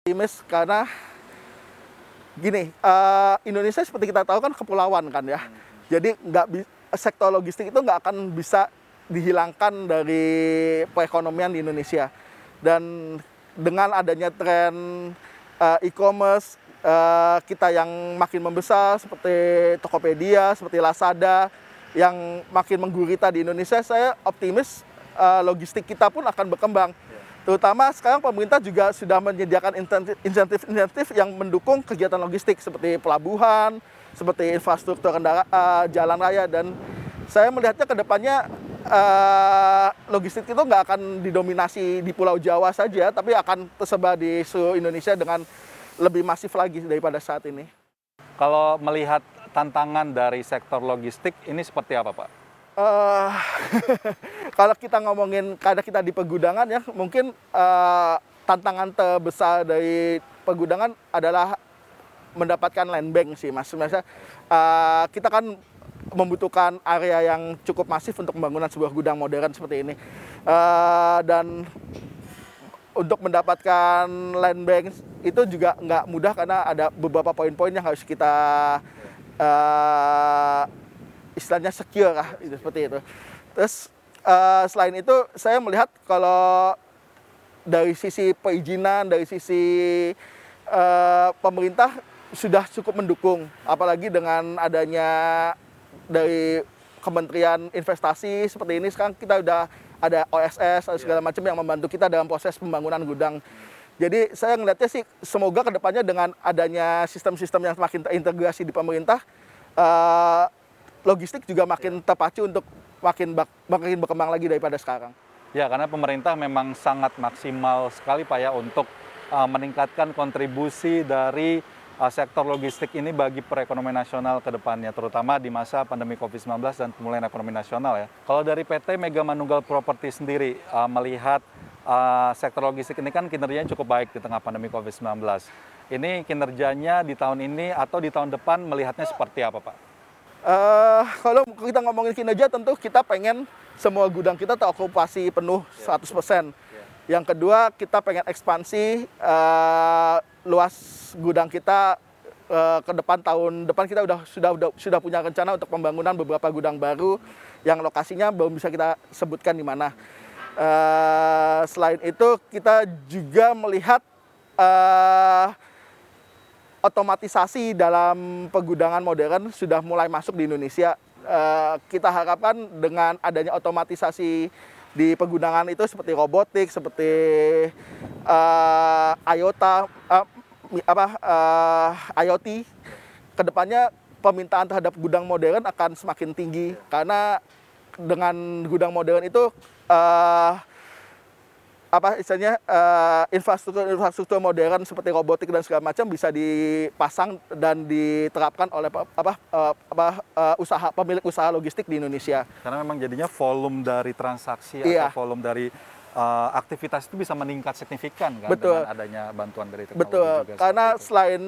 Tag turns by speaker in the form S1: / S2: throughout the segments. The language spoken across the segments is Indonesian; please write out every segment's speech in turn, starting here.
S1: Optimis karena gini, Indonesia seperti kita tahu kan kepulauan kan ya. Jadi sektor logistik itu nggak akan bisa dihilangkan dari perekonomian di Indonesia. Dan dengan adanya tren e-commerce, kita yang makin membesar seperti Tokopedia, seperti Lazada, yang makin menggurita di Indonesia, saya optimis logistik kita pun akan berkembang. Terutama sekarang pemerintah juga sudah menyediakan insentif-insentif yang mendukung kegiatan logistik seperti pelabuhan, seperti infrastruktur jalan raya, dan saya melihatnya ke depannya logistik itu nggak akan didominasi di Pulau Jawa saja, tapi akan tersebar di seluruh Indonesia dengan lebih masif lagi daripada saat ini.
S2: Kalau melihat tantangan dari sektor logistik ini seperti apa, Pak?
S1: Kalau kita ngomongin karena kita di pergudangan ya, mungkin tantangan terbesar dari pergudangan adalah mendapatkan land bank sih, Mas. Maksudnya kita kan membutuhkan area yang cukup masif untuk pembangunan sebuah gudang modern seperti ini. Dan untuk mendapatkan land bank itu juga nggak mudah karena ada beberapa poin-poin yang harus kita istilahnya secure lah, seperti itu. Terus selain itu saya melihat kalau dari sisi perizinan, dari sisi pemerintah sudah cukup mendukung, apalagi dengan adanya dari Kementerian Investasi seperti ini. Sekarang kita udah ada OSS segala macam yang membantu kita dalam proses pembangunan gudang. Jadi saya ngelihatnya sih semoga kedepannya dengan adanya sistem-sistem yang semakin terintegrasi di pemerintah, logistik juga makin terpacu untuk makin berkembang lagi daripada sekarang.
S2: Ya, karena pemerintah memang sangat maksimal sekali Pak ya untuk meningkatkan kontribusi dari sektor logistik ini bagi perekonomian nasional ke depannya, terutama di masa pandemi COVID-19 dan pemulihan ekonomi nasional ya. Kalau dari PT Mega Manunggal Property sendiri melihat sektor logistik ini kan kinerjanya cukup baik di tengah pandemi COVID-19. Ini kinerjanya di tahun ini atau di tahun depan melihatnya seperti apa Pak?
S1: Kalau kita ngomongin kinerja, tentu kita pengen semua gudang kita terokupasi penuh 100%. Yang kedua, kita pengen ekspansi luas gudang kita ke depan. Tahun depan kita sudah punya rencana untuk pembangunan beberapa gudang baru yang lokasinya belum bisa kita sebutkan di mana. Selain itu, kita juga melihat otomatisasi dalam pergudangan modern sudah mulai masuk di Indonesia. Kita harapkan dengan adanya otomatisasi di pergudangan itu seperti robotik, seperti IoT, kedepannya permintaan terhadap gudang modern akan semakin tinggi karena dengan gudang modern itu infrastruktur modern seperti robotik dan segala macam bisa dipasang dan diterapkan oleh pemilik usaha logistik di Indonesia.
S2: Karena memang jadinya volume dari transaksi atau volume dari aktivitas itu bisa meningkat signifikan kan.
S1: Betul.
S2: Dengan adanya bantuan dari teknologi.
S1: Betul.
S2: Juga
S1: karena selain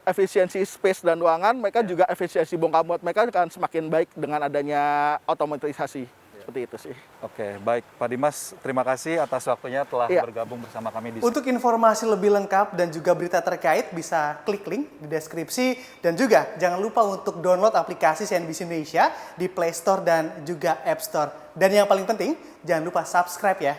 S1: efisiensi space dan ruangan, mereka juga efisiensi bongkar muat mereka akan semakin baik dengan adanya otomatisasi. Seperti itu sih.
S2: Oke, baik Pak Dimas, terima kasih atas waktunya telah bergabung bersama kami di sini.
S3: Untuk informasi lebih lengkap dan juga berita terkait bisa klik link di deskripsi, dan juga jangan lupa untuk download aplikasi CNBC Indonesia di Play Store dan juga App Store. Dan yang paling penting, jangan lupa subscribe ya.